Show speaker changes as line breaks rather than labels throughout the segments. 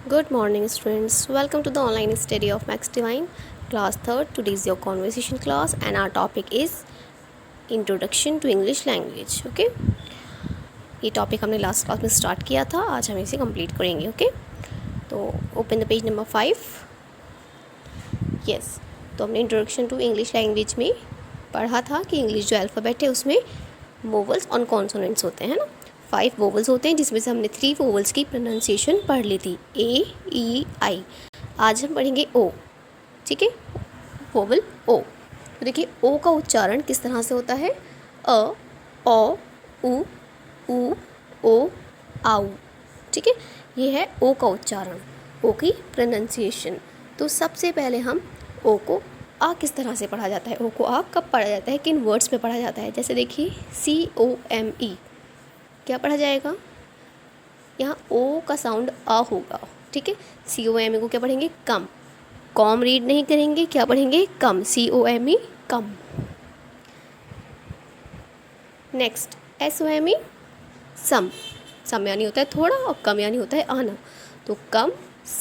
Good morning, students. Welcome to the online study of Max Divine, class 3rd. Today is your conversation class, and our topic is Introduction to English Language. Okay, ये topic हमने last class में start किया था, आज हम इसे complete करेंगे. Okay, तो open the page number 5. Yes, तो हमने इंट्रोडक्शन टू इंग्लिश लैंग्वेज में पढ़ा था कि इंग्लिश जो अल्फ़ाबेट है उसमें वोवल्स और कॉन्सोनेंट्स होते हैं ना. 5 वोवल्स होते हैं, जिसमें से हमने 3 वोवल्स की प्रोनाउंसिएशन पढ़ ली थी, ए, ई, आई. आज हम पढ़ेंगे ओ. ठीक है, वोवल ओ. तो देखिए ओ का उच्चारण किस तरह से होता है. अ, ओ, उ, ओ, आउ. ठीक है, ये है ओ का उच्चारण, ओ की प्रोनाउंसिएशन. तो सबसे पहले हम ओ को आ किस तरह से पढ़ा जाता है, ओ को आ कब पढ़ा जाता है, किन वर्ड्स में पढ़ा जाता है. जैसे देखिए COME क्या पढ़ा जाएगा, यहाँ ओ का साउंड आ होगा. ठीक है, COME को क्या पढ़ेंगे, कम. कॉम रीड नहीं करेंगे, क्या पढ़ेंगे, कम. COME कम. नेक्स्ट SOME सम. सम यानी होता है थोड़ा और कम यानी होता है आना. तो कम,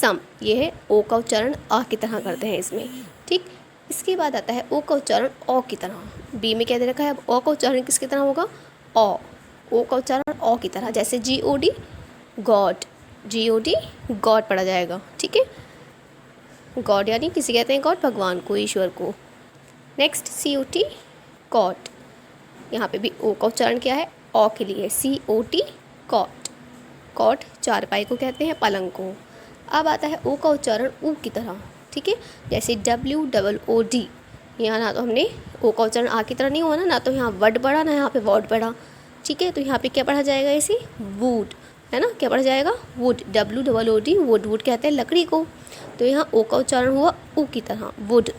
सम, ये है ओ का उच्चारण आ की तरह करते हैं इसमें. ठीक, इसके बाद आता है ओ का उच्चारण ओ की तरह. बी में क्या दे रखा है, अब ओ का उच्चारण किसकी तरह होगा, ओ. ओ का उच्चारण ओ की तरह, जैसे GOD गॉड, GOD गॉड पढ़ा जाएगा. ठीक है, गॉड यानी किसी कहते हैं गॉड, भगवान को, ईश्वर को. Next COT cot. यहाँ पे भी ओ का उच्चारण क्या है, ओ के लिए, COT कॉट. कॉट चारपाई को कहते हैं, पलंग को. अब आता है ओ का उच्चारण ऊ की तरह. ठीक है, जैसे WOOD. यहाँ ना तो हमने ओ का उच्चारण आ की तरह नहीं हुआ ना तो यहाँ वर्ड पढ़ा ना यहाँ पे वर्ड पढ़ा. ठीक है, तो यहाँ पे क्या पढ़ा जाएगा, इसे वुड, है ना, क्या पढ़ा जाएगा, वुड. WOOD would. वुड कहते हैं लकड़ी को. तो यहाँ ओ का उच्चारण हुआ ऊ की तरह, would.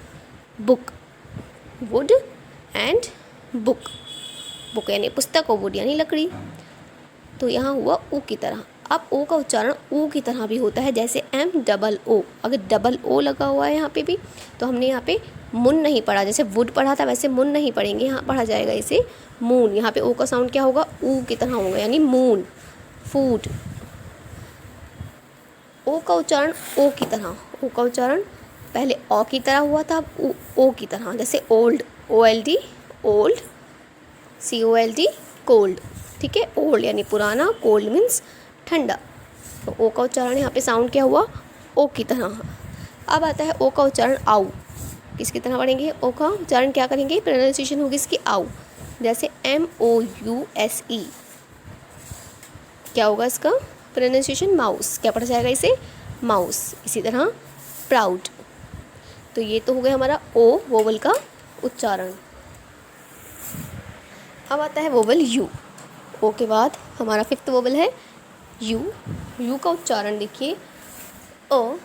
Book, would and book. Book यानी पुस्तक और वुड यानी लकड़ी. तो यहाँ हुआ ऊ की तरह. अब ओ का उच्चारण ऊ की तरह भी होता है, जैसे MOO. अगर डबल ओ लगा हुआ है यहाँ पे भी, तो हमने यहाँ पे मुन नहीं पढ़ा, जैसे वुड पढ़ा था वैसे मुन नहीं पढ़ेंगे, यहाँ पढ़ा जाएगा इसे मून. यहाँ पे ओ का साउंड क्या होगा, ऊ की तरह होगा, यानी मून. फूड. ओ का उच्चारण ओ की तरह. ओ का उच्चारण पहले ओ की तरह हुआ था, अब ओ की तरह, जैसे old, OLD old, COLD cold. ठीक है, ओल्ड यानी पुराना, कोल्ड मीन्स ठंडा. तो ओ का उच्चारण यहाँ पे साउंड क्या हुआ, ओ की तरह. अब आता है ओ का उच्चारण आउ. किसकी तरह पढ़ेंगे, ओ का उच्चारण क्या करेंगे, प्रोनाउंसिएशन होगी इसकी आउ. जैसे MOUSE, क्या होगा इसका प्रोनाउंसिएशन, माउस. क्या पढ़ा जाएगा इसे, माउस. इसी तरह प्राउड. तो ये तो हो गया हमारा ओ वोवल का उच्चारण. अब आता है वोवल यू. ओ के बाद हमारा 5th वोवल है यू. यू का उच्चारण देखिए, अ,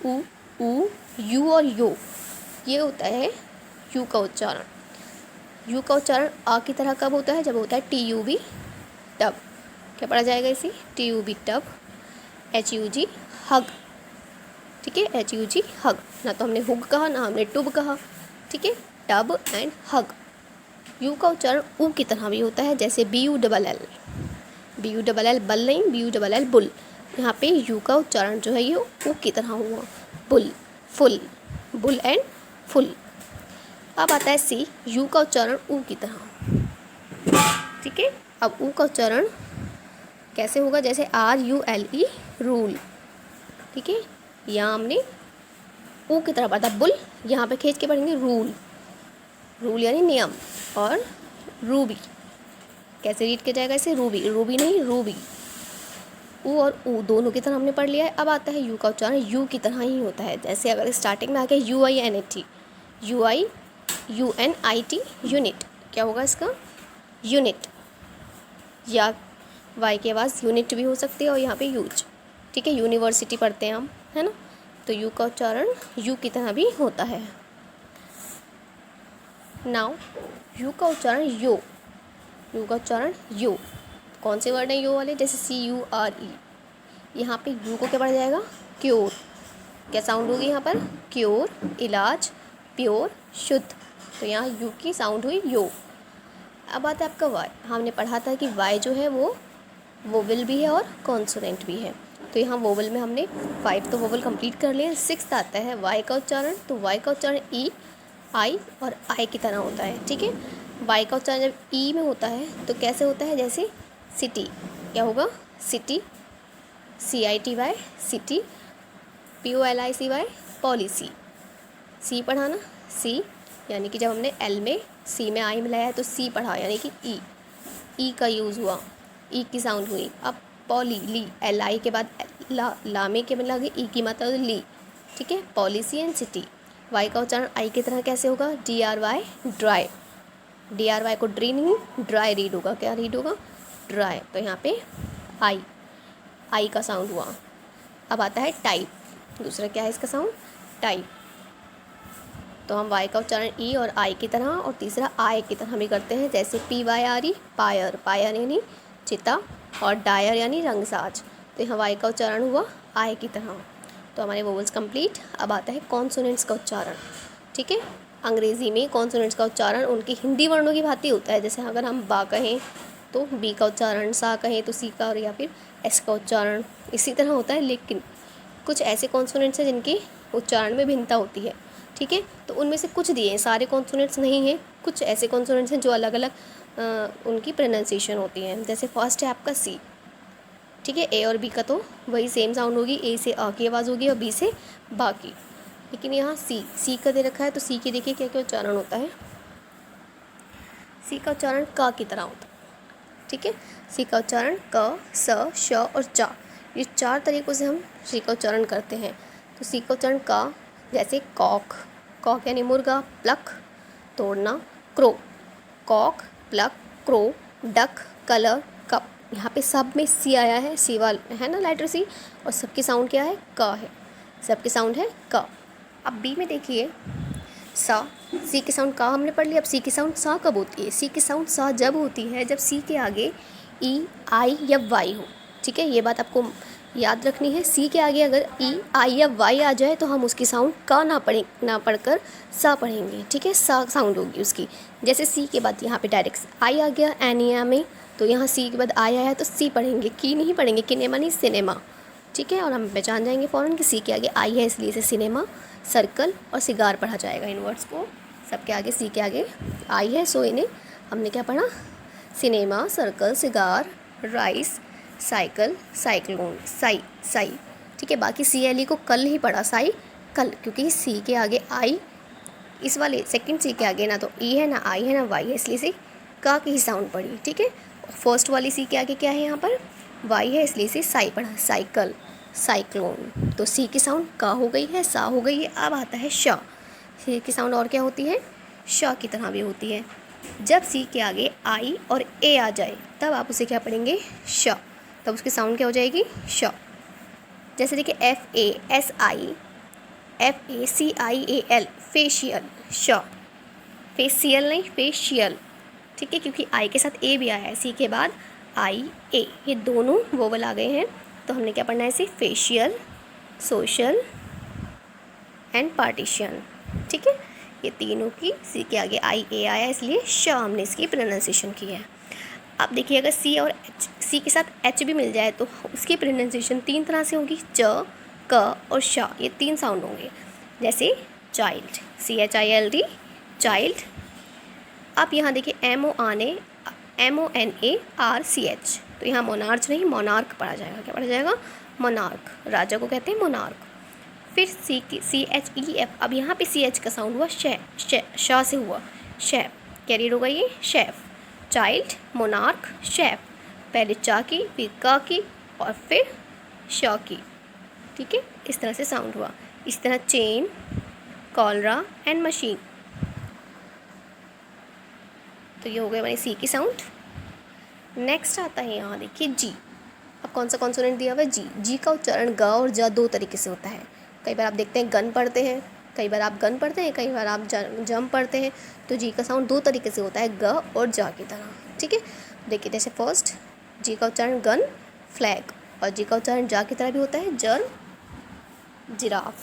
उ, यू और यो, ये होता है यू का उच्चारण. यू का उच्चारण आ की तरह कब होता है, जब होता है TUB टब. क्या पढ़ा जाएगा इसे, TUB टब. HUG हग. ठीक है, HUG हग. ना तो हमने हुग कहा ना हमने टुब कहा. ठीक है, टब एंड हग. यू का उच्चारण ऊ की तरह भी होता है, जैसे BULL. BULL बल नहीं, BULL बुल. यहाँ पे यू का उच्चारण जो है ये ऊ की तरह हुआ, bull, full. Bull and full. अब आता है सी. यू का उच्चारण ऊ की तरह. ठीक है, अब ऊ का उच्चारण कैसे होगा, जैसे RULE रूल. ठीक है, यहाँ हमने ऊ की तरह पढ़ा, बुल. यहाँ पे खींच के पढ़ेंगे रूल. रूल यानी नियम. और रूबी, कैसे रीड किया जाएगा इसे, रूबी. रूबी नहीं, रूबी. ऊ और ऊ दोनों की तरह हमने पढ़ लिया है. अब आता है यू का उच्चारण यू की तरह ही होता है, जैसे अगर स्टार्टिंग में आ गया UINET, UNIT यूनिट. क्या होगा इसका, यूनिट. या वाई के आवाज़ यूनिट भी हो सकती है, और यहाँ पे यूज. ठीक है, यूनिवर्सिटी पढ़ते हैं हम, है ना. तो यू का उच्चारण यू की तरह भी होता है. नाउ यू का उच्चारण यो. यू का उच्चारण यो. कौन से वर्ड हैं यो वाले, जैसे CURE. यहाँ पे यू को क्या पढ़ा जाएगा, क्योर. क्या साउंड होगी यहाँ पर, क्योर, इलाज, प्योर, शुद्ध. तो यहाँ यू की साउंड हुई यो. अब आता है आपका वाई. हमने पढ़ा था कि वाई जो है वो वोवेल भी है और कॉन्सोनेंट भी है. तो यहाँ वोवल में हमने 5 तो वोवल कंप्लीट कर लिए। 6th आता है वाई का उच्चारण। तो वाई का उच्चारण ई, आई और आई की तरह होता है, ठीक है। वाई का उच्चारण जब ई में होता है तो कैसे होता है, जैसे सिटी, क्या होगा, city, CITY, city, POLICY, policy. C पढ़ा ना, सी, यानी कि जब हमने एल में सी में आई मिलाया है तो सी पढ़ा, यानी कि ई का यूज़ हुआ, ई की साउंड हुई। अब पॉली, ली, LI के बाद ला में के मिला गई ई की मात्रा, ली, ठीक है। Policy and city. वाई का उच्चारण आई की तरह कैसे होगा, DRY, ड्राई। DRY को ड्री नहीं, ड्राई रीड होगा, क्या रीड होगा, ड्राई। तो यहाँ पे आई का साउंड हुआ। अब आता है टाइप, दूसरा क्या है इसका साउंड, टाइप। तो हम वाई का उच्चारण ई और आई की तरह और तीसरा आई की तरह भी करते हैं, जैसे PYRE, पायर, पायर यानी चिता, और डायर यानी रंगसाज। तो यहाँ वाई का उच्चारण हुआ आई की तरह। तो हमारे वोवल्स कंप्लीट। अब आता है कॉन्सोनेंट्स का उच्चारण, ठीक है। अंग्रेज़ी में कॉन्सोनेंट्स का उच्चारण उनकी हिंदी वर्णों की भांति होता है। जैसे अगर हम बा कहें तो बी का उच्चारण, सा कहें तो सी का, और या फिर एस का उच्चारण इसी तरह होता है। लेकिन कुछ ऐसे कॉन्सोनेंट्स हैं जिनकी उच्चारण में भिन्नता होती है, ठीक है। तो उनमें से कुछ दिए हैं, सारे कॉन्सोनेंट्स नहीं हैं, कुछ ऐसे कॉन्सोनेंट्स हैं जो अलग अलग उनकी प्रोनाउंसिएशन होती है। जैसे फर्स्ट है आपका सी, ठीक है। ए और बी का तो वही सेम साउंड होगी, ए से आ की आवाज़ होगी और बी से बा की। लेकिन यहाँ सी का दे रखा है, तो सी की देखिए क्या क्या उच्चारण होता है। सी का उच्चारण क की तरह होता है, ठीक है। सी का उच्चारण क, स, श और चा, ये 4 तरीक़ों से हम सी का उच्चारण करते हैं। तो सी का उच्चारण क, जैसे कॉक, कॉक यानी मुर्गा, प्लक तोड़ना, crow, cock, pluck, crow, duck, colour, cup. यहाँ पे सब में सी आया है, सी वाला है ना लेटर सी, और सबकी साउंड क्या है, क है, सबकी साउंड है क। अब बी में देखिए सा, सी की साउंड का हमने पढ़ लिया। अब सी की साउंड सा कब होती है, सी की साउंड सा जब होती है जब सी के आगे ई, आई या वाई हो, ठीक है। ये बात आपको याद रखनी है। सी के आगे अगर ई, आई या वाई आ जाए तो हम उसकी साउंड का ना पढ़कर सा पढ़ेंगे, ठीक है। सा साउंड होगी उसकी। जैसे सी के बाद यहाँ पे डायरेक्ट आई आ गया एनिया में, तो यहाँ सी के बाद आई आया तो सी पढ़ेंगे, की नहीं पढ़ेंगे, किनेमा नहीं सिनेमा, ठीक है। और हम पहचान जाएंगे फ़ौरन कि सी के आगे आई है, इसलिए इसे सिनेमा, सर्कल और सिगार पढ़ा जाएगा। इन वर्ड्स को सबके आगे सी के आगे आई है, सो इन्हें हमने क्या पढ़ा, cinema, circle, cigar, rice, cycle, cyclone, Sai, ठीक है। बाकी CLE को कल ही पढ़ा, साई कल, क्योंकि सी के आगे आई, इस वाले सेकंड सी के आगे ना तो ई है, ना आई है, ना वाई है, इसलिए से का की ही साउंड पड़ी, ठीक है। फर्स्ट वाली सी के आगे क्या है, यहाँ पर वाई है, इसलिए से साई पढ़ा, साइकिल, साइक्लोन। तो सी की साउंड का हो गई है, सा हो गई है। अब आता है श। सी की साउंड और क्या होती है, श की तरह भी होती है। जब सी के आगे आई और ए आ जाए तब आप उसे क्या पढ़ेंगे, श, तब उसकी साउंड क्या हो जाएगी, श। जैसे देखिए FASI, FACIAL, फेशियल, श, फेशियल नहीं फेशियल, ठीक है, क्योंकि आई के साथ ए भी आया है। सी के बाद आई, ए, ये दोनों वोवल आ गए हैं, तो हमने क्या पढ़ना है इसे, फेशियल, सोशल एंड पार्टीशन, ठीक है। ये तीनों की सी के आगे आई, ए आया, इसलिए श हमने इसकी प्रोनाउंसिएशन की है। अब देखिए अगर सी और एच, सी के साथ एच भी मिल जाए तो उसकी प्रोनाउंसिएशन 3 तरह से होगी, च, क और श, ये 3 साउंड होंगे। जैसे चाइल्ड, CHILD, चाइल्ड। अब यहाँ देखिए MONARCH, तो यहाँ मोनार्च नहीं मोनार्क पढ़ा जाएगा, क्या पढ़ा जाएगा, मोनार्क, राजा को कहते हैं मोनार्क। फिर CHEF, अब यहाँ पे CH का साउंड हुआ श से हुआ, शेफ, कैरियर होगा ये, शेफ, चाइल्ड, मोनार्क, शेफ, पहले चा की, फिर का की और फिर श की, ठीक है। इस तरह से साउंड हुआ। इस तरह चेन, कॉलरा एंड मशीन। तो ये हो गया हमारी सी की साउंड। नेक्स्ट आता है यहाँ देखिए जी। अब कौन सा कॉन्सोनेंट दिया हुआ है, जी। जी का उच्चारण ग और ज 2 तरीके से होता है। कई बार आप देखते हैं गन पढ़ते हैं, कई बार आप गन पढ़ते हैं, कई बार आप जम पढ़ते हैं। तो जी का साउंड 2 तरीके से होता है, ग और जा की तरह, ठीक है। देखिए जैसे फर्स्ट जी का उच्चारण गन, फ्लैग, और जी का उच्चारण जा की तरह भी होता है, जर्म, जिराफ।